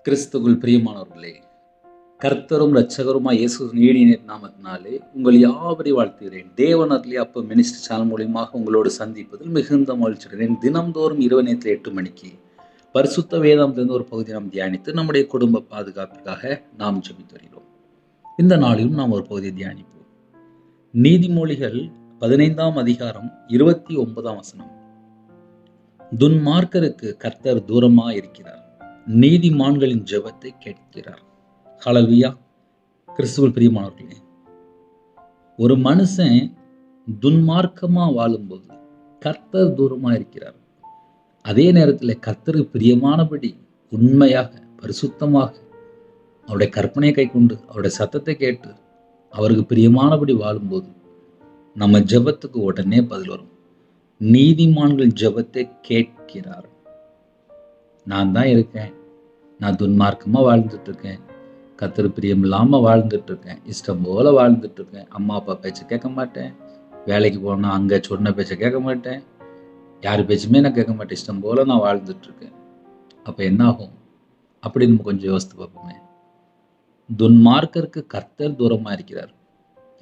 கிறிஸ்துவுக்குள் பிரியமானவர்களே, கர்த்தரும் இரட்சகருமாய் இயேசு நீடிய நாமத்தினாலே உங்கள் யாவரையும் வாழ்த்துகிறேன். தேவன் அருளிய அப்ப மினிஸ்ட்ரி சேனல் மூலியமாக உங்களோடு சந்திப்பதில் மிகுந்த மகிழ்ச்சி அடைகிறேன். தினம்தோறும் இரவு நேரத்தில் 8 மணிக்கு பரிசுத்த வேதாகமத்திலிருந்து ஒரு பகுதியை நாம் தியானித்து நம்முடைய குடும்ப பாதுகாப்பிற்காக நாம் ஜெபித்து வருகிறோம். இந்த நாளிலும் நாம் ஒரு பகுதியை தியானிப்போம். நீதிமொழிகள் 15ஆம் அதிகாரம் 29ஆம் வசனம். துன்மார்க்கருக்கு கர்த்தர் தூரமாக இருக்கிறார், நீதிமான்களின் ஜெபத்தை கேட்கிறார். ஹல்லேலூயா. கிறிஸ்துவுக்குள் பிரியமானவர்களே, ஒரு மனுஷன் துன்மார்க்கமா வாழும்போது கர்த்தர் தூரமா இருக்கிறார். அதே நேரத்தில் கர்த்தருக்கு பிரியமானபடி உண்மையாக பரிசுத்தமாக அவருடைய கற்பனையை கை கொண்டு அவருடைய சத்தத்தை கேட்டு அவருக்கு பிரியமானபடி வாழும்போது நம்ம ஜெபத்துக்கு உடனே பதில் வரும். நீதிமான்கள் ஜெபத்தை கேட்கிறார். நான் தான் இருக்கேன், நான் துன்மார்க்கமாக வாழ்ந்துட்டு இருக்கேன், கர்த்தர் பிரியம் இல்லாமல் வாழ்ந்துட்டு இருக்கேன், இஷ்டம் போல வாழ்ந்துட்டு இருக்கேன், அம்மா அப்பா பேச்சை கேட்க மாட்டேன், வேலைக்கு போனால் அங்கே சொன்ன பேச்சை கேட்க மாட்டேன், யார் பேச்சுமே நான் கேட்க மாட்டேன், இஷ்டம் போல நான் வாழ்ந்துட்டு இருக்கேன். அப்போ என்ன ஆகும் அப்படி நம்ம கொஞ்சம் யோசித்து பார்ப்போமே. துன்மார்க்கருக்கு கர்த்தர் தூரமாக இருக்கிறார்.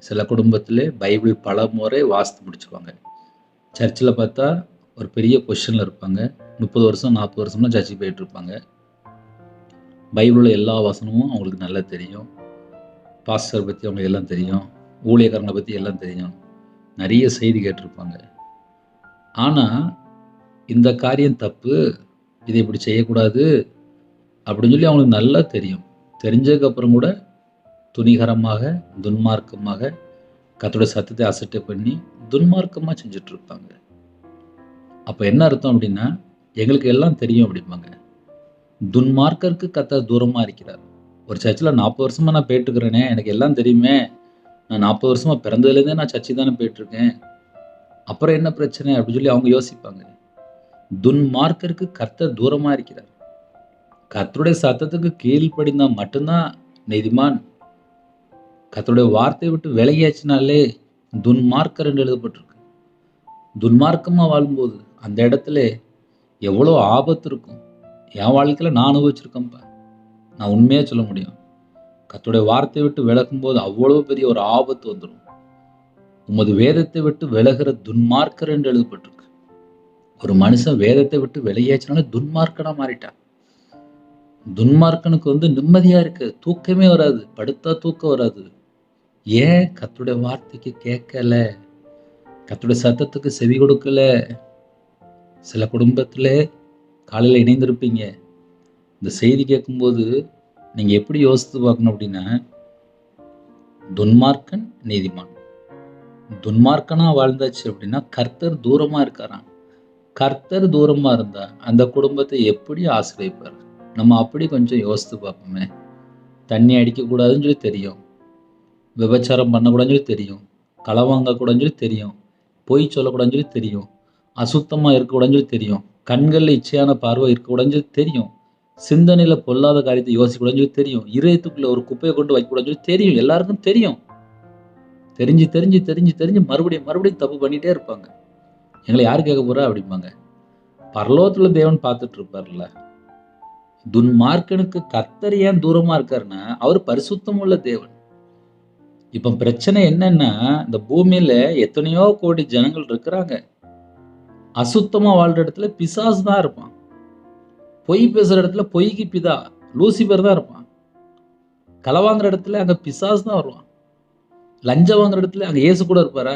சில குடும்பத்தில் பைபிள் பல முறை வாசித்து முடிச்சுருவாங்க. சர்ச்சில் பார்த்தா ஒரு பெரிய பொசிஷனில் இருப்பாங்க, 30 வருஷம் 40 வருஷம்லாம் சர்ச்சுக்கு போயிட்டு இருப்பாங்க. பைபிளில் எல்லா வசனமும் அவங்களுக்கு நல்லா தெரியும், பாஸ்டர் பற்றி அவங்களுக்கு எல்லாம் தெரியும், ஊழியக்காரங்களை பற்றி எல்லாம் தெரியும், நிறைய செய்தி கேட்டிருப்பாங்க. ஆனால் இந்த காரியம் தப்பு, இதை இப்படி செய்யக்கூடாது அப்படின்னு சொல்லி அவங்களுக்கு நல்லா தெரியும். தெரிஞ்சதுக்கப்புறம் கூட துணிகரமாக துன்மார்க்கமாக கர்த்தருடைய சத்தத்தை அசட்டை பண்ணி துன்மார்க்கமாக செஞ்சுட்டு இருப்பாங்க. அப்போ என்ன அர்த்தம் அப்படின்னா, எங்களுக்கு எல்லாம் தெரியும் அப்படிம்பாங்க. துன்மார்க்கருக்கு கர்த்தர் தூரமாக இருக்கிறார். ஒரு சர்ச்சில் 40 வருஷமாக நான் போயிட்டுருக்கிறேனே, எனக்கு எல்லாம் தெரியுமே, நான் 40 வருஷமாக பிறந்ததுலேருந்தே நான் சர்ச்சுக்கு தானே போயிட்டுருக்கேன், அப்புறம் என்ன பிரச்சனை அப்படின்னு சொல்லி அவங்க யோசிப்பாங்க. துன்மார்க்கருக்கு கர்த்தர் தூரமாக இருக்கிறார். கர்த்தருடைய சத்தத்துக்கு கீழ்ப்படிந்தால் மட்டும்தான் நீதிமான். கர்த்தருடைய வார்த்தையை விட்டு விலகியாச்சுனாலே துன்மார்க்கர் என்று எழுதப்பட்டிருக்கு. துன்மார்க்கமாக வாழும்போது அந்த இடத்துல எவ்வளோ ஆபத்து இருக்கும். என் வாழ்க்கையில் நான் அனுபவிச்சிருக்கேன்ப்பா, நான் உண்மையாக சொல்ல முடியும். கர்த்தருடைய வார்த்தையை விட்டு விலகும்போது அவ்வளோ பெரிய ஒரு ஆபத்து வந்துடும். உமது வேதத்தை விட்டு விலகிற துன்மார்க்கர் என்று எழுதப்பட்டிருக்கு. ஒரு மனுஷன் வேதத்தை விட்டு விலகியாச்சுனாலே துன்மார்க்கனாக மாறிட்டான். துன்மார்க்கனுக்கு நிம்மதியாக இருக்கு, தூக்கமே வராது, படுத்தா தூக்கம் வராது. ஏன்? கர்த்தருடைய வார்த்தைக்கு கேட்கல, கர்த்தருடைய சத்தத்துக்கு செவி கொடுக்கல. சில குடும்பத்தில் காலையில் இணைந்திருப்பீங்க. இந்த செய்தி கேட்கும்போது நீங்கள் எப்படி யோசித்து பார்க்கணும் அப்படின்னா, துன்மார்க்கன் நீதிமான். துன்மார்க்கனாக வாழ்ந்தாச்சு அப்படின்னா கர்த்தர் தூரமாக இருக்காராம். கர்த்தர் தூரமாக இருந்தால் அந்த குடும்பத்தை எப்படி ஆசிரியப்பார்? நம்ம அப்படி கொஞ்சம் யோசித்து பார்ப்போமே. தண்ணி அடிக்கக்கூடாதுன்னு சொல்லி தெரியும், விபச்சாரம் பண்ணக்கூடாதுன்னு சொல்லி தெரியும், களை வாங்கக்கூடாதுன்னு சொல்லி தெரியும், பொய் சொல்லக்கூடாதுன்னு சொல்லி தெரியும், அசுத்தமாக இருக்கக்கூடாதுன்னு சொல்லி தெரியும், கண்களில் இச்சையான பார்வை இருக்கக்கூடாதுன்னு சொல்லி தெரியும், சிந்தனையில் பொல்லாத காரியத்தை யோசிக்கக்கூடாதுன்னு சொல்லி தெரியும், இதயத்துக்குள்ளே ஒரு குப்பையை கொண்டு வைக்கக்கூடாதுன்னு சொல்லி தெரியும். எல்லாருக்கும் தெரியும். தெரிஞ்சு தெரிஞ்சு தெரிஞ்சு தெரிஞ்சு மறுபடியும் மறுபடியும் தப்பு பண்ணிகிட்டே இருப்பாங்க. எங்களை யார் கேட்க போகிறா அப்படிம்பாங்க. பரலோகத்தில் தேவன் பார்த்துட்டு இருப்பார்ல. துன்மார்க்கனுக்கு கர்த்தர் ஏன் தூரமாக இருக்காருன்னா, அவர் பரிசுத்தம் உள்ள தேவன். இப்போ பிரச்சனை என்னன்னா, இந்த பூமியில் எத்தனையோ கோடி ஜனங்கள் இருக்கிறாங்க. அசுத்தமாக வாழ்கிற இடத்துல பிசாசு தான் இருப்பான். பொய் பேசுகிற இடத்துல பொய்க்கு பிதா லூசிபர் தான் இருப்பான். களை வாங்குற இடத்துல அங்கே பிசாசு தான் வருவான். லஞ்சம் வாங்குற இடத்துல அங்கே இயேசு கூட இருப்பாரா?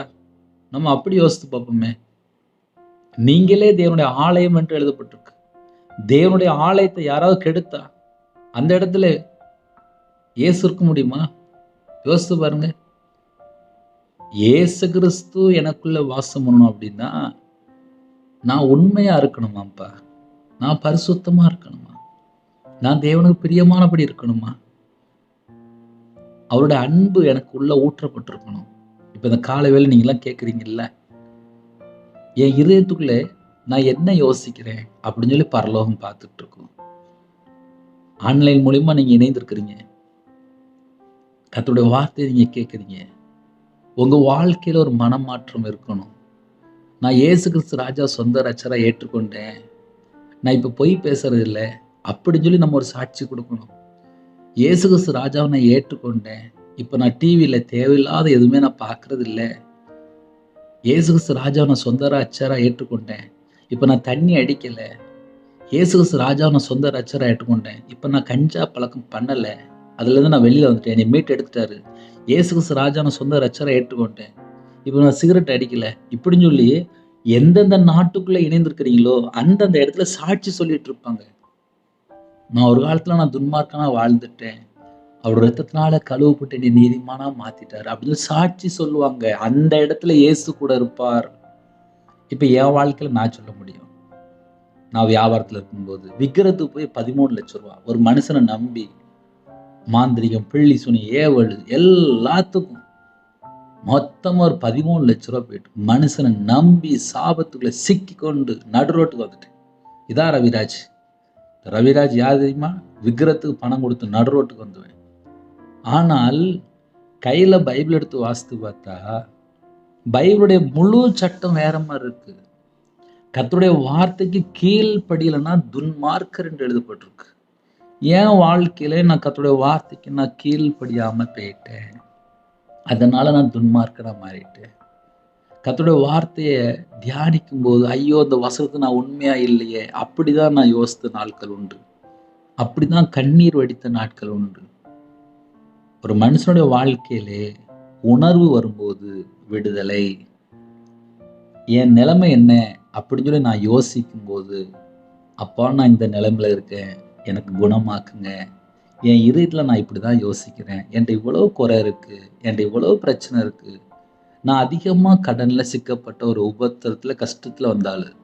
நம்ம அப்படி யோசித்து பார்ப்போமே. நீங்களே தேவனுடைய ஆலயம் என்று எழுதப்பட்டிருக்கு. தேவனுடைய ஆலயத்தை யாராவது கெடுத்தா அந்த இடத்துல இயேசு இருக்க முடியுமா? யோசித்து பாருங்க. இயேசு கிறிஸ்து எனக்குள்ள வாசம் பண்ணணும் அப்படின்னா நான் உண்மையா இருக்கணுமாப்பா, நான் பரிசுத்தமா இருக்கணுமா, நான் தேவனுக்கு பிரியமானபடி இருக்கணுமா, அவருடைய அன்பு எனக்கு உள்ள ஊற்றப்பட்டிருக்கணும். இப்போ இந்த காலை வேளை நீங்களாம் கேட்குறீங்கல்ல, என் இதயத்துக்குள்ளே நான் என்ன யோசிக்கிறேன் அப்படின்னு சொல்லி பரலோகம் பார்த்துட்டு இருக்கோம். ஆன்லைன் மூலிமா நீங்கள் இணைந்திருக்கிறீங்க, கர்த்தருடைய வார்த்தையை நீங்கள் கேட்குறீங்க. உங்கள் வாழ்க்கையில் ஒரு மனமாற்றம் இருக்கணும். நான் இயேசு கிறிஸ்து ராஜா சொந்த ரட்சகராக ஏற்றுக்கொண்டேன், நான் இப்போ பொய் பேசுறது இல்லை, அப்படின்னு சொல்லி நம்ம ஒரு சாட்சி கொடுக்கணும். இயேசு கிறிஸ்து ராஜாவை நான் ஏற்றுக்கொண்டேன். இப்போ நான் டிவியில தேவையில்லாத எதுவுமே நான் பார்க்கறது இல்ல. இயேசு கிறிஸ்து ராஜாவை நான் சொந்த ரட்சகரா ஏற்றுக்கொண்டேன். இப்போ நான் தண்ணி அடிக்கல. இயேசு கிறிஸ்து ராஜாவை நான் சொந்த ரட்சகரா ஏற்றுக்கொண்டேன். இப்போ நான் கஞ்சா பழக்கம் பண்ணல. அதுலேருந்து நான் வெளியில வந்துட்டேன். என்னை மீட்டு எடுத்துட்டாரு. இயேசு கிறிஸ்து ராஜாவை நான் சொந்த ரட்சகரா ஏற்றுக்கொண்டேன். இப்போ நான் சிகரெட் அடிக்கல. இப்படின்னு சொல்லி எந்தெந்த நாட்டுக்குள்ள இணைந்திருக்கிறீங்களோ அந்தந்த இடத்துல சாட்சி சொல்லிட்டு இருப்பாங்க. நான் ஒரு காலத்துல நான் துன்மார்க்கனா வாழ்ந்துட்டேன். அவர் ரத்தத்தினால கழுவப்பட்டு என்னை நீதிமானா மாத்திட்டாரு அப்படின்னு சாட்சி சொல்லுவாங்க. அந்த இடத்துல இயேசு கூட இருப்பார். இப்ப என் வாழ்க்கையில நான் சொல்ல முடியும். நான் வியாபாரத்துல இருக்கும்போது விக்கிறதுக்கு போய் 13 லட்சம் ரூபாய் ஒரு மனுஷனை நம்பி மாந்திரிகம், பிள்ளி சுனி, ஏவல் எல்லாத்துக்கும் மொத்தமா ஒரு 13 லட்சம் ரூபாய் போயிட்டு மனுஷனை நம்பி சாபத்துக்குள்ள சிக்கி கொண்டு நடுரோட்டுக்கு வந்துட்டேன். இதான் ரவிராஜ். ரவிராஜ் யார் தெரியுமா? விக்கிரத்துக்கு பணம் கொடுத்து நடுரோட்டுக்கு வந்துவேன். ஆனால் கையில பைபிள் எடுத்து வாசித்து பார்த்தா பைபிளுடைய முழு சட்டம் வேற மாதிரி இருக்கு. கர்த்தருடைய வார்த்தைக்கு கீழ்ப்படியலைன்னா துன்மார்க்கர் என்று எழுதப்பட்டிருக்கு. என் வாழ்க்கையில நான் கர்த்தருடைய வார்த்தைக்கு நான் கீழ்ப்படியாம போயிட்டேன். அதனால நான் துன்மார்க்கனா மாறிட்டேன். கர்த்தருடைய வார்த்தையை தியானிக்கும் போது ஐயோ இந்த வசனத்தை நான் உண்மையா இல்லையே அப்படிதான் நான் யோசித்த நாட்கள் உண்டு. அப்படிதான் கண்ணீர் வடித்த நாட்கள் உண்டு. ஒரு மனுஷனுடைய வாழ்க்கையிலே உணர்வு வரும்போது விடுதலை. என் நிலைமை என்ன அப்படின்னு சொல்லி நான் யோசிக்கும் போது அப்பா நான் இந்த நிலைமையில இருக்கேன், எனக்கு குணமாக்குங்க. என் இதயத்துல நான் இப்படிதான் யோசிக்கிறேன், என்கிட்ட இவ்வளவு குறை இருக்கு, என்கிட்ட இவ்வளவு பிரச்சனை இருக்கு. நான் அதிகமா கடன்ல சிக்கப்பட்ட ஒரு உபத்திரத்துல கஷ்டத்துல வந்தாலும்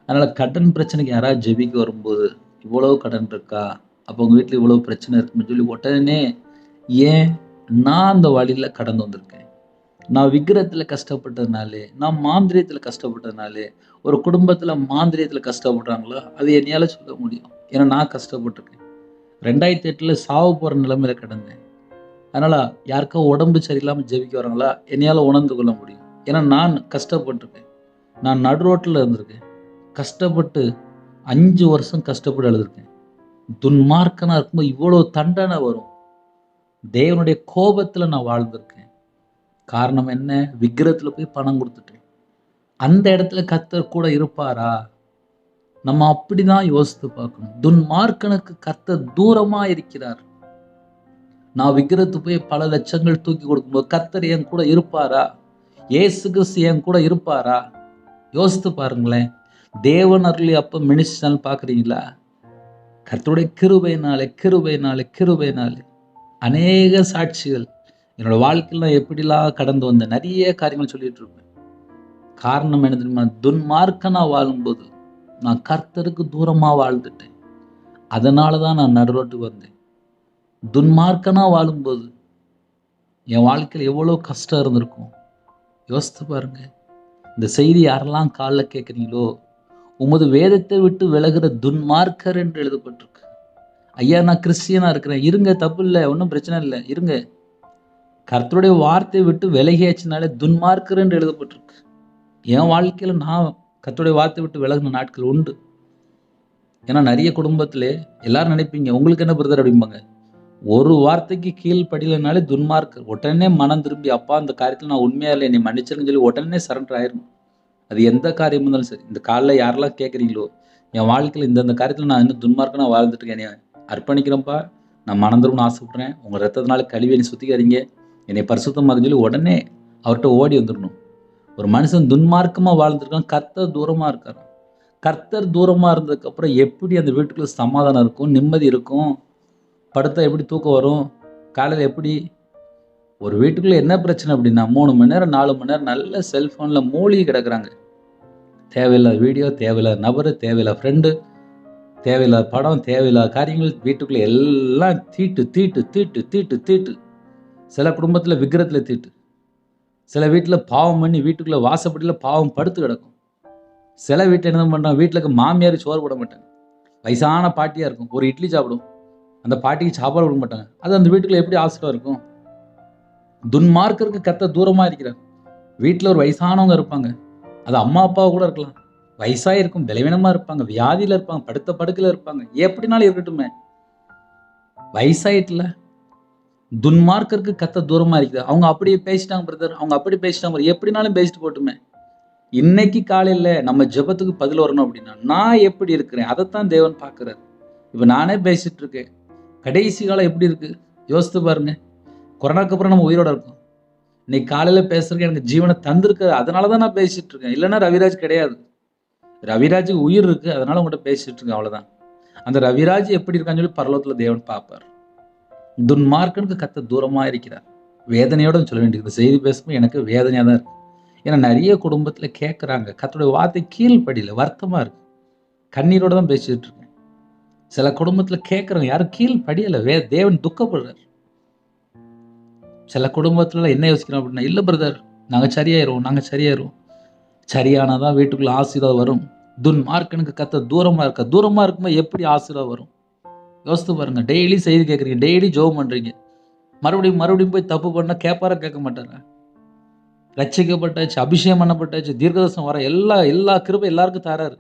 அதனால கடன் பிரச்சனைக்கு யாராவது ஜெபிக்க வரும்போது இவ்வளவு கடன் இருக்கா, அப்போ உங்க வீட்டுல இவ்வளவு பிரச்சனை இருக்குன்னு சொல்லி உடனே ஏன் நான் அந்த வழியில கடந்து வந்திருக்கேன். நான் விக்கிரத்துல கஷ்டப்பட்டதுனாலே, நான் மாந்திரியத்துல கஷ்டப்பட்டதுனாலே, ஒரு குடும்பத்துல மாந்திரியத்துல கஷ்டப்படுறாங்களோ அது என்னையால சொல்ல முடியும். ஏன்னா நான் கஷ்டப்பட்டிருக்கேன். 2008 சாவு போற நிலைமையில கிடந்தேன். அதனால யாருக்கோ உடம்பு சரியில்லாம ஜெபிக்க வராங்களா என்னையால உணர்ந்து கொள்ள முடியும். ஏன்னா நான் கஷ்டப்பட்டிருக்கேன். நான் நடு ரோட்டில் இருந்திருக்கேன். கஷ்டப்பட்டு 5 வருஷம் கஷ்டப்பட்டு எழுதிருக்கேன். துன்மார்க்கனா இருக்கும்போது இவ்வளவு தண்டனை வரும். தேவனுடைய கோபத்துல நான் வாழ்ந்திருக்கேன். காரணம் என்ன? விக்கிரத்துல போய் பணம் கொடுத்துட்டேன். அந்த இடத்துல கர்த்தர் கூட இருப்பாரா? நம்ம அப்படிதான் யோசித்து பார்க்கணும். துன்மார்க்கனுக்கு கர்த்தர் தூரமா இருக்கிறார். நான் விக்கிரத்து போய் பல லட்சங்கள் தூக்கி கொடுக்கும்போது கர்த்தர் என் கூட இருப்பாரா? இயேசு கிறிஸ்து என் கூட இருப்பாரா? யோசித்து பாருங்களேன். தேவன் அருளி அப்ப மினிஸ்டர் பாக்குறீங்களா? கர்த்தருடைய கிருபையினாலே கிருபையினாலே கிருபையினாலே அநேக சாட்சிகள் என்னோட வாழ்க்கையில் நான் எப்படிலாம் கடந்து வந்த நிறைய காரியங்கள் சொல்லிட்டு இருப்பேன். காரணம் என்ன தெரியுமா? துன்மார்க்கனா வாழும்போது நான் கர்த்தருக்கு தூரமா வாழ்ந்துட்டேன். அதனாலதான் நான் நடுரோட்டுக்கு வந்தேன். துன்மார்க்கனா வாழும்போது என் வாழ்க்கையில் எவ்வளவு கஷ்டம் இருந்திருக்கும் யோசித்து பாருங்க. இந்த செய்தி யாரெல்லாம் காலைல கேட்குறீங்களோ, உமது வேதத்தை விட்டு விலகுற துன்மார்க்கர் என்று எழுதப்பட்டிருக்கு. ஐயா நான் கிறிஸ்டியனா இருக்கிறேன், இருங்க, தப்பு இல்லை, ஒன்றும் பிரச்சனை இல்லை, இருங்க. கர்த்தருடைய வார்த்தையை விட்டு விலகியாச்சுனாலே துன்மார்க்கர் என்று எழுதப்பட்டிருக்கு. என் வாழ்க்கையில நான் கர்த்தருடைய வார்த்தையை விட்டு விலகின நாட்கள் உண்டு. ஏன்னா நிறைய குடும்பத்திலே எல்லாரும் நினைப்பீங்க உங்களுக்கு என்ன பிரதர் அப்படிம்பாங்க. ஒரு வார்த்தைக்கு கீழ்ப்படியலைனாலே துன்மார்க்கர். உடனே மனம் திரும்பி அப்பா அந்த காரியத்தில் நான் உண்மையா இல்லை என்னை மன்னிச்சிருன்னு சொல்லி உடனே சரண்டர் ஆயிரும். அது எந்த காரியமும் இருந்தாலும் சரி. இந்த காலைல யாரெல்லாம் கேட்குறீங்களோ, என் வாழ்க்கையில் இந்த காரியத்தில் நான் இன்னும் துன்மார்க்கனா வாழ்ந்துட்டு இருக்கேன், என்னை அர்ப்பணிக்கிறேன்ப்பா, நான் மனம் திரும்பணும்னு ஆசைப்படுறேன், உங்கள் ரத்தத்தினால கழுவி என்னை சுத்திக்காதீங்க, என்னை பரிசுத்தமாக்குன்னு சொல்லி உடனே அவர்கிட்ட ஓடி வந்துடணும். ஒரு மனுஷன் துன்மார்க்கமாக வாழ்ந்துருக்கான், கர்த்தர் தூரமாக இருக்கார். கர்த்தர் தூரமாக இருந்ததுக்கப்புறம் எப்படி அந்த வீட்டுக்குள்ள சமாதானம் இருக்கும், நிம்மதி இருக்கும், படுத்தா எப்படி தூக்கம் வரும், காலையில் எப்படி? ஒரு வீட்டுக்குள்ளே என்ன பிரச்சனை அப்படின்னா 3 மணி நேரம் 4 மணி நேரம் நல்ல செல்ஃபோனில் மூழ்கி கிடக்குறாங்க. தேவையில்லாத வீடியோ, தேவையில்லாத நபர், தேவையில்லாத ஃப்ரெண்டு, தேவையில்லாத படம், தேவையில்லாத காரியங்கள் வீட்டுக்குள்ளே எல்லாம் தீட்டு தீட்டு தீட்டு தீட்டு தீட்டு. சில குடும்பத்தில் விக்கிரத்தில் தீட்டு, சில வீட்டில் பாவம் பண்ணி வீட்டுக்குள்ளே வாசப்படியில் பாவம் படுத்து கிடக்கும். சில வீட்டில் என்ன பண்ணுறாங்க, வீட்டில் இருக்க மாமியார் சோறு போட மாட்டாங்க, வயசான பாட்டியாக இருக்கும், ஒரு இட்லி சாப்பிடும், அந்த பாட்டிக்கு சாப்பாடு கொடுக்க மாட்டாங்க. அது அந்த வீட்டுக்குள்ள எப்படி ஆசீர்வாதம் இருக்கும்? துன்மார்க்கருக்கு கர்த்தர் தூரமா இருக்கிறார். வீட்டில் ஒரு வயசானவங்க இருப்பாங்க, அது அம்மா அப்பாவை கூட இருக்கலாம், வயசாயிருக்கும், பலவீனமா இருப்பாங்க, வியாதியில இருப்பாங்க, படுத்த படுக்கையில இருப்பாங்க. எப்படினாலும் இருக்கட்டுமே. வயசாயிட்டுல துன்மார்க்கருக்கு கர்த்தர் தூரமா இருக்குது. அவங்க அப்படியே பேசிட்டாங்க பிரதர். அவங்க அப்படி பேசிட்டாங்க. எப்படினாலும் பேசிட்டு போட்டுமே. இன்னைக்கு காலையில நம்ம ஜெபத்துக்கு பதில் வரணும் அப்படின்னா, நான் எப்படி இருக்கிறேன்? அதைத்தான் தேவன் பார்க்கிறார். இப்ப நானே பேசிட்டு இருக்கேன். கடைசி காலம் எப்படி இருக்கு? யோசித்து பாருங்க. கொரோனாக்கு அப்புறம் நம்ம உயிரோட இருக்கோம். இன்னைக்கு காலையில பேசுறதுக்கு எனக்கு ஜீவனை தந்திருக்காரு. அதனாலதான் நான் பேசிட்டு இருக்கேன். இல்லைன்னா ரவிராஜ் கிடையாது. ரவிராஜுக்கு உயிர் இருக்கு. அதனால உங்கள்கிட்ட பேசிட்டு இருக்கேன். அவ்வளவுதான். அந்த ரவிராஜ் எப்படி இருக்கான்னு சொல்லி பரலோகத்துல தேவன் பார்ப்பார். துன்மார்க்கனுக்கு கர்த்தர் தூரமா இருக்கிறார். வேதனையோட சொல்ல வேண்டியது. செய்தி பேசும்போது எனக்கு வேதனையா தான் இருக்கு. ஏன்னா நிறைய குடும்பத்துல கேட்கறாங்க. கர்த்தருடைய வார்த்தை கீழ்ப்படியில வருத்தமா இருக்கு. கண்ணீரோட தான் பேசிட்டு இருக்கேன். சில குடும்பத்துல கேட்கறாங்க, யாரும் கீழ்ப்படியல. தேவன் துக்கப்படுறார். சில குடும்பத்துல என்ன யோசிக்கிறோம் அப்படின்னா, இல்ல பிரதர், நாங்க சரியாயிருவோம். சரியானாதான் வீட்டுக்குள்ள ஆசீர்வாதம் வரும். துன்மார்க்கனுக்கு கர்த்தர் தூரமா இருக்க. தூரமா இருக்கும்போது எப்படி ஆசீர்வாதம் வரும்? யோசித்து பாருங்க. டெய்லி செய்தி கேட்குறீங்க, டெய்லி ஜெபம் பண்றீங்க. மறுபடியும் போய் தப்பு பண்ணா கேட்பாரா, கேட்க மாட்டாரா? ரட்சிக்கப்பட்டாச்சு, அபிஷேகம் பண்ணப்பட்டாச்சு, தீர்க்கதரிசனம் வர எல்லா கிருபை எல்லாருக்கும் தராரு.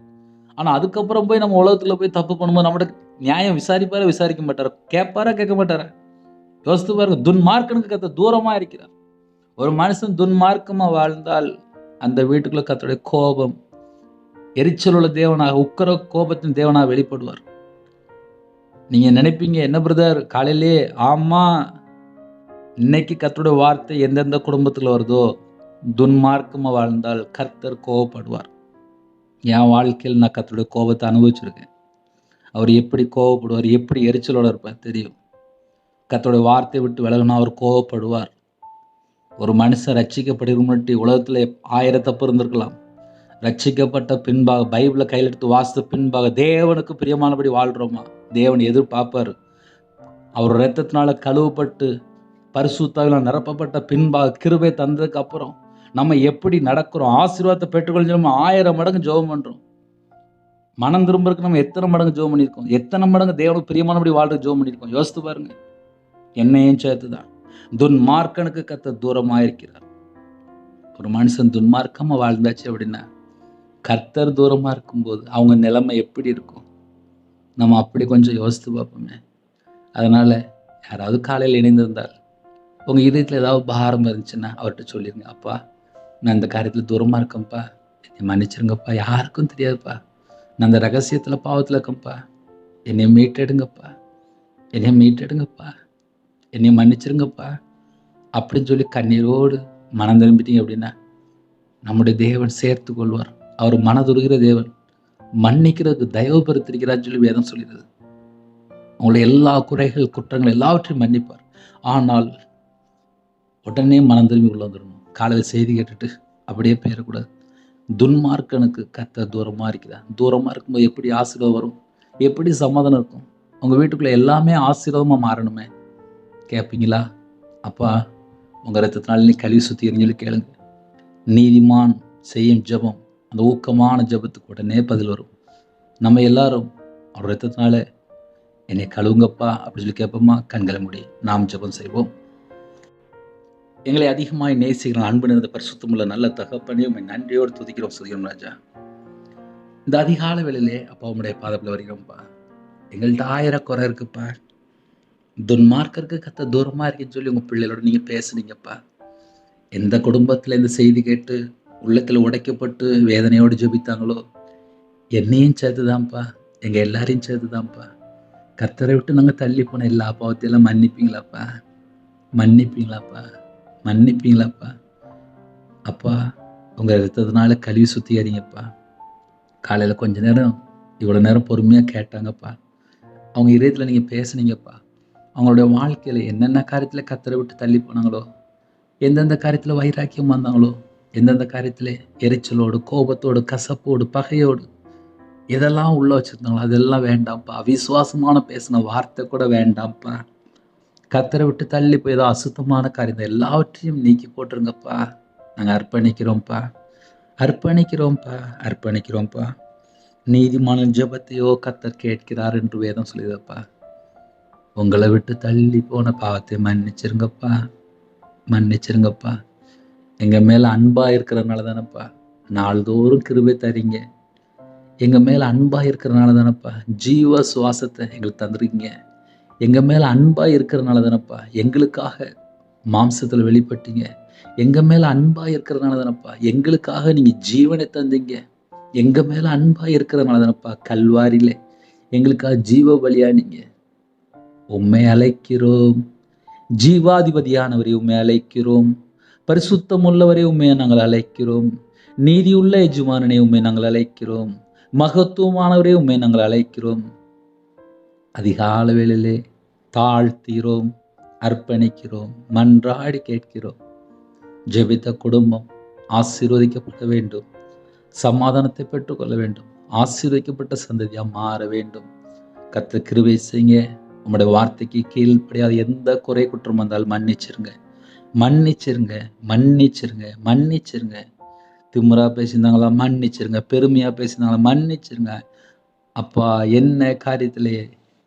ஆனா அதுக்கப்புறம் போய் நம்ம உலகத்துல போய் தப்பு பண்ணும்போது நம்மகிட்ட நியாயம் விசாரிக்க மாட்டாரா? கேட்பாரா, கேட்க மாட்டாரா? யோசித்து பாருங்க. துன்மார்க்கனுக்கு கர்த்தர் தூரமா இருக்கிறார். ஒரு மனுஷன் துன்மார்க்கமா வாழ்ந்தால் அந்த வீட்டுக்குள்ள கர்த்தருடைய கோபம், எரிச்சல் உள்ள தேவனாக, உக்கிர கோபத்தின் தேவனாக வெளிப்படுவார். நீங்க நினைப்பீங்க, என்ன பிரதர் காலையிலே? ஆமா, இன்னைக்கு கர்த்தருடைய வார்த்தை எந்தெந்த குடும்பத்துல வருதோ, துன்மார்க்கமா வாழ்ந்தால் கர்த்தர் கோபப்படுவார். என் வாழ்க்கையில் நான் கர்த்தருடைய கோபத்தை அனுபவிச்சிருக்கேன். அவர் எப்படி கோபப்படுவார், எப்படி எரிச்சலோட இருப்பார் தெரியும். கர்த்தருடைய வார்த்தையை விட்டு விலகினா அவர் கோபப்படுவார். ஒரு மனுஷன் ரட்சிக்கப்படுகிற முன்னாடி உலகத்துல 1000 தப்பு இருந்திருக்கலாம். ரட்சிக்கப்பட்ட பின்பாக, பைபிளை கையில் எடுத்து வாசித்த பின்பாக தேவனுக்கு பிரியமானபடி வாழ்றோமா? தேவன் எதிர்பார்ப்பார். அவர் இரத்தத்தினால கழுவப்பட்டு பரிசுத்தாவினால் நிரப்பப்பட்ட பின்பாக, கிருபை தந்ததுக்கு அப்புறம் நம்ம எப்படி நடக்கிறோம், ஆசீர்வாதத்தை பெற்றுக்கொள்ள 1000 மடங்கு ஜெபம் பண்றோம். மனம் திரும்புறதுக்கு நம்ம எத்தனை மடங்கு ஜெபம் பண்ணியிருக்கோம்? எத்தனை மடங்கு தேவனுக்கு பிரியமானபடி வாழ்றதுக்கு ஜெபம் பண்ணியிருக்கோம்? யோசித்து பாருங்க. என்னையும் சேர்த்துதான். துன்மார்க்கனுக்கு கர்த்தர் தூரமா இருக்கிறார். ஒரு மனுஷன் துன்மார்க்கமா வாழ்ந்தாச்சு அப்படின்னா, கர்த்தர் தூரமா இருக்கும்போது அவங்க நிலைமை எப்படி இருக்கும்? நம்ம அப்படி கொஞ்சம் யோசித்து பார்ப்போமே. அதனால யாராவது காலையில் இணைந்திருந்தால், உங்க இதயத்துல ஏதாவது பாரம் இருந்துச்சுன்னா அவர்கிட்ட சொல்லிருங்க. அப்பா, நான் இந்த காரியத்துல தூரமா இருக்கேன்ப்பா, என்னை மன்னிச்சிருங்கப்பா. யாருக்கும் தெரியாதுப்பா. நான் அந்த ரகசியத்துல பாவத்துல இருக்கேன்ப்பா. என்னை மீட்டெடுங்கப்பா, என்னை மன்னிச்சிருங்கப்பா அப்படின்னு சொல்லி கண்ணீரோடு மனம் திரும்பிட்டீங்க அப்படின்னா, நம்முடைய தேவன் சேர்த்து கொள்வார். அவர் மனதுருகிற தேவன், மன்னிக்கிறதுக்கு தயவு பெருத்திருக்கிறார் சொல்லி வேதம் சொல்கிறது. உங்களுடைய எல்லா குறைகள், குற்றங்கள் எல்லாவற்றையும் மன்னிப்பார். ஆனால் உடனே மனம் திரும்பி உள்ள வந்துடணும். காலையில் செய்தி கேட்டுட்டு அப்படியே போயிடக்கூடாது. துன்மார்க்கனுக்கு கர்த்தர் தூரமா இருக்கிறார். தூரமா இருக்கும்போது எப்படி ஆசீர்வாதம் வரும்? எப்படி சமாதானம் இருக்கும்? உங்க வீட்டுக்குள்ள எல்லாமே ஆசீர்வாதமா மாறணுமே. கேட்பீங்களா? அப்பா, உங்க ரத்தத்தினால நீ கழுவி சுத்திகரின்னு சொல்லி கேளுங்க. நீதிமான் செய்யும் ஜெபம், அந்த ஊக்கமான ஜெபத்துக்கு உடனே பதில் வரும். நம்ம எல்லாரும் அவர் ரத்தத்தினால என்னை கழுவுங்கப்பா அப்படின்னு சொல்லி கேட்போமா? கண்களை மூடி நாம் ஜெபம் செய்வோம். எங்களை அதிகமாய் நேசிக்கிற அன்பு நிறைந்த பரிசுத்தமுள்ள நல்ல தகப்பனே, உம்மை நன்றியோடு துதிக்கிறோம் ராஜா. இந்த அதிகால வேளையிலே அப்பா உம்முடைய பாதத்தில் வருகிறோம்ப்பா. எங்கள்கிட்ட 1000 குறை இருக்குப்பா. துன்மார்க்கருக்கு கர்த்தர் தூரமா இருக்குன்னு சொல்லி உங்க பிள்ளைகளோட நீங்க பேசுனீங்கப்பா. எந்த குடும்பத்துல இந்த செய்தி கேட்டு உள்ளத்துல உடைக்கப்பட்டு வேதனையோடு ஜெபித்தாங்களோ, என்னையும் சேர்த்துதான்ப்பா, எங்க எல்லாரையும் சேர்த்துதான்ப்பா. கர்த்தரை விட்டு நாங்க தள்ளி போன எல்லா பாவத்தையெல்லாம் மன்னிப்பீங்களாப்பா. அப்பா, உங்க ரத்தத்தினால கழுவி சுத்திகரிங்கப்பா. காலையில கொஞ்ச நேரம், இவ்வளவு நேரம் பொறுமையா கேட்டாங்கப்பா. அவங்க இதயத்துல நீங்க பேசுனீங்கப்பா. அவங்களுடைய வாழ்க்கையில என்னென்ன காரியத்துல கர்த்தரை விட்டு தள்ளி போனாங்களோ, எந்தெந்த காரியத்துல வைராக்கியம் வந்தாங்களோ, எந்தெந்த காரியத்துல எரிச்சலோடு, கோபத்தோடு, கசப்போடு, பகையோடு எதெல்லாம் உள்ள வச்சிருந்தாங்களோ அதெல்லாம் வேண்டாம்ப்பா. அவிசுவாசமான பேசின வார்த்தை கூட வேண்டாம்ப்பா. கர்த்தரை விட்டு தள்ளி போய் ஏதோ அசுத்தமான காரியம் எல்லாவற்றையும் நீக்கி போட்டுருங்கப்பா. நாங்க அர்ப்பணிக்கிறோம்ப்பா. நீதிமான ஜெபத்தையோ கர்த்தர் கேட்கிறார் என்று வேதம் சொல்லுதப்பா. உங்களை விட்டு தள்ளி போன பாவத்தை மன்னிச்சிருங்கப்பா. எங்க மேல அன்பா இருக்கிறதுனால தானப்பா நாள்தோறும் கிருபை தரீங்க. எங்கள் மேலே அன்பாக இருக்கிறனால தானப்பா ஜீவ சுவாசத்தை எங்களுக்கு தந்துருக்கீங்க. எங்கள் மேலே அன்பாக இருக்கிறனால தானப்பா எங்களுக்காக மாம்சத்தில் வெளிப்பட்டீங்க. எங்கள் மேலே அன்பாக இருக்கிறதுனால தானப்பா எங்களுக்காக நீங்கள் ஜீவனை தந்தீங்க. எங்கள் மேலே அன்பாக இருக்கிறதுனால தானப்பா கல்வாரியில் எங்களுக்காக ஜீவ பலியா நீங்கள். உம்மை அழைக்கிறோம் ஜீவாதிபதியானவரை, உம்மை அழைக்கிறோம் பரிசுத்தம் உள்ளவரை, உண்மையை நாங்கள் அழைக்கிறோம் நீதியுள்ள எஜமானனை, உண்மை நாங்கள் அழைக்கிறோம் மகத்துவமானவரே, உண்மை நாங்கள் அழைக்கிறோம். அதிகால வேளையிலே தாழ்த்தீரோம், அர்ப்பணிக்கிறோம், மன்றாடி கேட்கிறோம். ஜெபித்த குடும்பம் ஆசீர்வதிக்கப்பட வேண்டும், சமாதானத்தை பெற்றுக்கொள்ள வேண்டும், ஆசீர்வதிக்கப்பட்ட சந்ததியா மாற வேண்டும். கர்த்தர் கிருபை செய்யுங்க. உங்களுடைய வார்த்தைக்கு கீழ்ப்படியாத எந்த குறை குற்றம் வந்தாலும் மன்னிச்சிருங்க, மன்னிச்சிருங்க, மன்னிச்சிருங்க, மன்னிச்சிருங்க. திமுறா பேசியிருந்தாங்களா மன்னிச்சிருங்க, பெருமையா பேசியிருந்தாங்களா மன்னிச்சிருங்க. அப்பா என்ன காரியத்திலே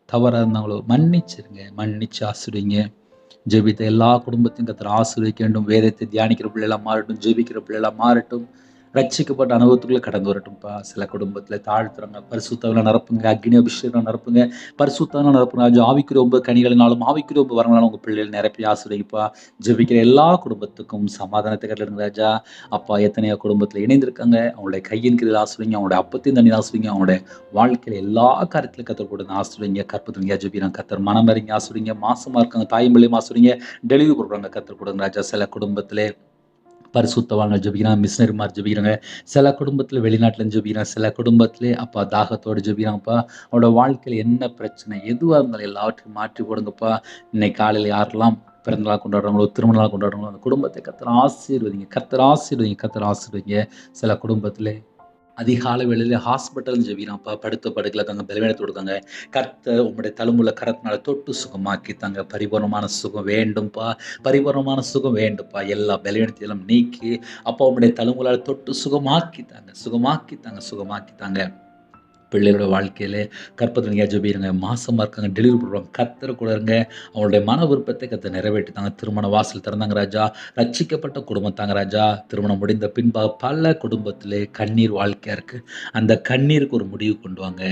தவறாக இருந்தாங்களோ மன்னிச்சிருங்க, மன்னிச்சு ஆசிர்வதிங்க. ஜெபித்த எல்லா குடும்பத்தையும் கர்த்தர் ஆசீர்வதிக்க வேண்டும். வேதத்தை தியானிக்கிற பிள்ளைலாம் மாறட்டும், ஜெபிக்கிற பிள்ளைலாம் மாறட்டும், ரட்சிக்கப்பட்ட அனுபவத்துக்குள்ளே கடந்து வரட்டும்ப்பா. சில குடும்பத்தில் தாழ்த்துறாங்க, பரிசுத்தவங்களை நிரப்புங்க, அக்னி அபிஷேகம் நிரப்புங்க, பரிசுத்தவங்களை நிரப்புங்க. ஆவிக்குரிய 9 கனிகளினாலும் ஆவிக்குரிய 9 வரங்களாலும் உங்கள் பிள்ளைகள் நிரப்பி ஆசீர்வதிப்பா. ஜெபிக்கிற எல்லா குடும்பத்துக்கும் சமாதானத்தை கட்டளைங்க ராஜா. அப்பா எத்தனையோ குடும்பத்தில் இணைந்திருக்காங்க, அவங்களுடைய கையின் கீழ் ஆசீர்வதிங்க, அவங்களுடைய அப்பத்தையும் தண்ணி ஆசீர்வதிங்க, அவங்களுடைய வாழ்க்கையில் எல்லா காரியத்திலும் கத்தர் கொடுத்து ஆசீர்வதிங்க. கற்பத்தில் ஜெபிக்கிறாங்க கத்தர் மனம் இறங்கி ஆசீர்வதிங்க. மாசமா இருக்காங்க தாயும் பிள்ளையும் ஆசீர்வதிங்க. டெலிவரி கொடுக்குறாங்க கத்தர் கொடுங்க ராஜா. சில குடும்பத்திலே பரிசுத்தவான்கள் ஜெபிக்கிறாங்க, மிஷினரிமார் ஜெபிக்கிறாங்க, சில குடும்பத்தில் வெளிநாட்டில் ஜெபிக்கிறாங்க, சில குடும்பத்திலே அப்பா தாகத்தோடு ஜெபிக்கிறாங்கப்பா. அவனோட வாழ்க்கையில் என்ன பிரச்சனை எதுவாக இருந்தாலும் எல்லாவற்றையும் மாற்றி போடுங்கப்பா. இன்னைக்கு காலையில் யாரெல்லாம் பிறந்தநாள் கொண்டாடுறாங்களோ, திருமண நாள் கொண்டாடுறாங்களோ, அந்த குடும்பத்தை கர்த்தர் ஆசீர்வதிங்க, கர்த்தர் ஆசீர்வதிங்க, கர்த்தர் ஆசீர்வதிங்க. சில குடும்பத்திலே அதிகாலை வேளையில ஹாஸ்பிட்டல் ஜெபிக்கிறான்ப்பா, படுத்த படுக்கல தாங்க பலவீனத்தோடு இருக்காங்க. கர்த்தர் உங்களுடைய தழும்புல கரத்தினால தொட்டு சுகமாக்கி தாங்க. பரிபூர்ணமான சுகம் வேண்டும்ப்பா, பரிபூர்ணமான சுகம் வேண்டும்ப்பா. எல்லா பலவீனத்தையும் நீக்கி அப்பா உங்களுடைய தழும்புகளால் தொட்டு சுகமாக்கி தாங்க, சுகமாக்கி தாங்க, சுகமாக்கி தாங்க. பிள்ளைகளோட வாழ்க்கையிலே கற்பத்தில் ஜெபிருங்க. மாசமாக இருக்காங்க, டெலிவரி பண்ணுறாங்க, கர்த்தர் கூட இருங்க. அவங்களுடைய மன விருப்பத்தை கர்த்தர் நிறைவேற்றித்தாங்க. திருமண வாசல் திறந்தாங்க ராஜா. ரட்சிக்கப்பட்ட குடும்பம் தாங்க ராஜா. திருமணம் முடிந்த பின்பாக பல குடும்பத்திலே கண்ணீர் வாழ்க்கையாக இருக்குது. அந்த கண்ணீருக்கு ஒரு முடிவு கொண்டு வாங்க.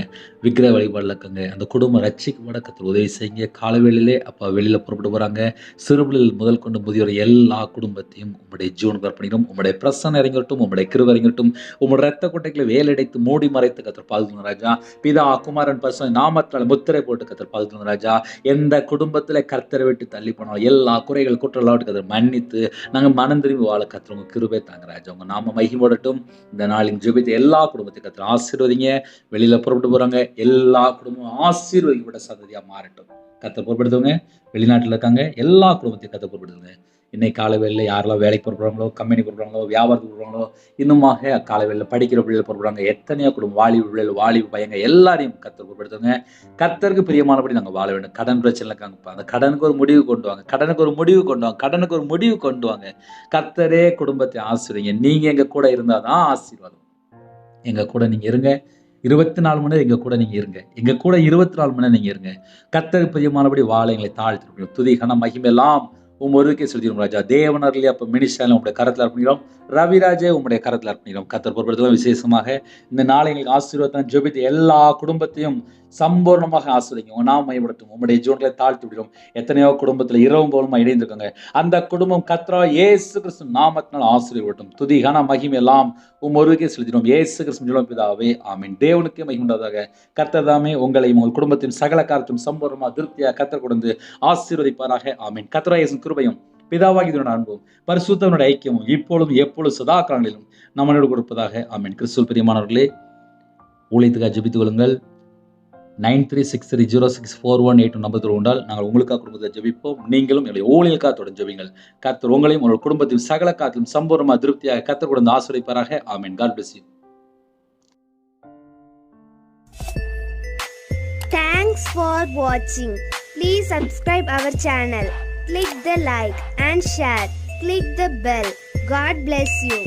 விக்கிர வழிபாடில் இருக்காங்க, அந்த குடும்பம் ரட்சிக்கப்பட கர்த்தர் உதவி செய்யுங்க. காலவேளையிலே அப்பா வெளியில் புறப்பட்டு போகிறாங்க. சிறுபிள்ளைகள் முதல் கொண்டு முதியோர் எல்லா குடும்பத்தையும் உங்களுடைய ஜீவனுக்கு அர்ப்பணிக்கிறோம். உங்களுடைய பிரசன்னம் இறங்கட்டும், உங்களுடைய கிருபை இறங்கட்டும். உங்களுடைய ரத்த கொட்டைகளை வேலடைத்து மூடி மறைத்து கர்த்தர் பாதுகாங்க ராஜா. பிதா குமாரன் பரிசுத்த நாமத்தால் முத்திரை போட்டு கர்த்தர் பாதுகாங்க ராஜா. எந்த குடும்பத்தில் கர்த்தரை விட்டு தள்ளி போனாலும் எல்லா குறைகள் குற்றலாட்டு கர்த்தர் மன்னித்து நாங்கள் மனம் திரும்பி வாழ கர்த்தர் உங்க கிருபை தாங்க ராஜா. உங்க நாம மகிமைப்படட்டும். இந்த நாளின் ஜெபித்த எல்லா குடும்பத்தையும் கர்த்தர் ஆசீர்வதிங்க. வெளியில புறப்பட்டு போறாங்க எல்லா குடும்பமும் ஆசீர்வதிக்கப்பட்ட சந்ததியா மாறட்டும். கர்த்தர் பொறுப்படுத்துவங்க. வெளிநாட்டில் இருக்காங்க எல்லா குடும்பத்தையும் கர்த்தர் பொறுப்படுத்துங்க. இன்னைக்கு காலை வேளையில் யாரெல்லாம் வேலைக்கு போடுறாங்களோ, கம்பெனி போடுறாங்களோ, வியாபாரத்துக்கு போடுறாங்களோ, இன்னுமாக காலை வேளையில் படிக்கிற பிள்ளைகள் போடுறாங்க, எத்தனையோ குடும்பம் வாலிப பிள்ளைகள், வாலிப பையங்க எல்லாரையும் கர்த்தர் பொறுப்படுத்துங்க. கர்த்தருக்கு பிரியமானபடி நாங்கள் வாழ வேண்டும். கடன் பிரச்சனை இருக்காங்கப்பா, அந்த கடனுக்கு ஒரு முடிவு கொண்டு வாங்க, கடனுக்கு ஒரு முடிவு கொண்டு வாங்க, கடனுக்கு ஒரு முடிவு கொண்டு வாங்க. கர்த்தரே குடும்பத்தை ஆசீர்வதிங்க. நீங்க எங்க கூட இருந்தாதான் ஆசீர்வாதம். எங்க கூட நீங்க இருங்க. 24 மணி நேரம் எங்க கூட நீங்க இருங்க. எங்க கூட 24 மணி நேரம் நீங்க இருங்க. கர்த்தருக்கு பிரியமானபடி வாழ எங்களை தாழ்த்தி துதி கன மகிமை எல்லாம் ஒருவருக்கே செலுத்திடும் ராஜா. தேவனர்களே அப்ப மினிஸ்டர் உங்களுடைய கரத்தில் அர்ப்பணிக்கிறோம். ரவிராஜே உங்களுடைய கரத்தில் அர்ப்பணிக்கிறோம். கர்த்தர் பொறுப்படுத்தலாம். விசேஷமாக இந்த நாளை எங்களுக்கு ஆசீர்வாதம் ஜெபித்து எல்லா குடும்பத்தையும் சம்பூர்ணமாக ஆசீர்வதிங்க. உங்க நாம மையப்படுத்தும். உங்களுடைய ஜீவன்களை தாழ்த்தி விடுறோம். எத்தனையோ குடும்பத்தில் இரவும் போலுமா இணைந்திருக்காங்க. அந்த குடும்பம் கர்த்தராகிய இயேசு கிறிஸ்து நாமத்தினால் ஆசீர்வதிக்கட்டும். துதி கன மகிமை எல்லாம் ஒருவருக்கே செலுத்திடும். இயேசு கிறிஸ்து பிதாவே ஆமென். தேவனுக்கே மகிமை உண்டாவதாக. கர்த்தர் தாமே உங்களையும் உங்கள் குடும்பத்தின் சகல காரியத்தையும் சம்பூர்ணமாக திருப்தியாக கர்த்தர் கொடுத்து ஆசீர்வதிப்பாராக. ஆமென். கர்த்தராகிய இயேசுவின் கிருபையும் பிதாவாகிய அன்பும் பரிசுத்தவனுடைய ஐக்கியமும் இப்பொழுதும் எப்பொழுது சதா காலங்களிலும் நம்மளோடு கொடுப்பதாக. ஆமென். கிறிஸ்துவில் பிரியமானவர்களே, ஊழியத்துக்காக ஜெபித்துக் கொள்ளுங்கள். 9363064182 நம்பர் உண்டால் நாங்கள் உங்களுக்காக குடும்பத்தை ஜெபிப்போம். நீங்களும் எங்களை ஊழியலுக்காக தொடர்ந்து ஜெபிங்கள். கர்த்தர் உங்களையும் உங்கள் குடும்பத்தின் சகல காத்திலும் சம்பூர்ணமாக திருப்தியாக கர்த்தர் கொடுத்து ஆசீர்வதிப்பாராக. ஆமென். God bless you. Thanks for watching. Please subscribe our channel. Click the like and share. Click the bell. God bless you.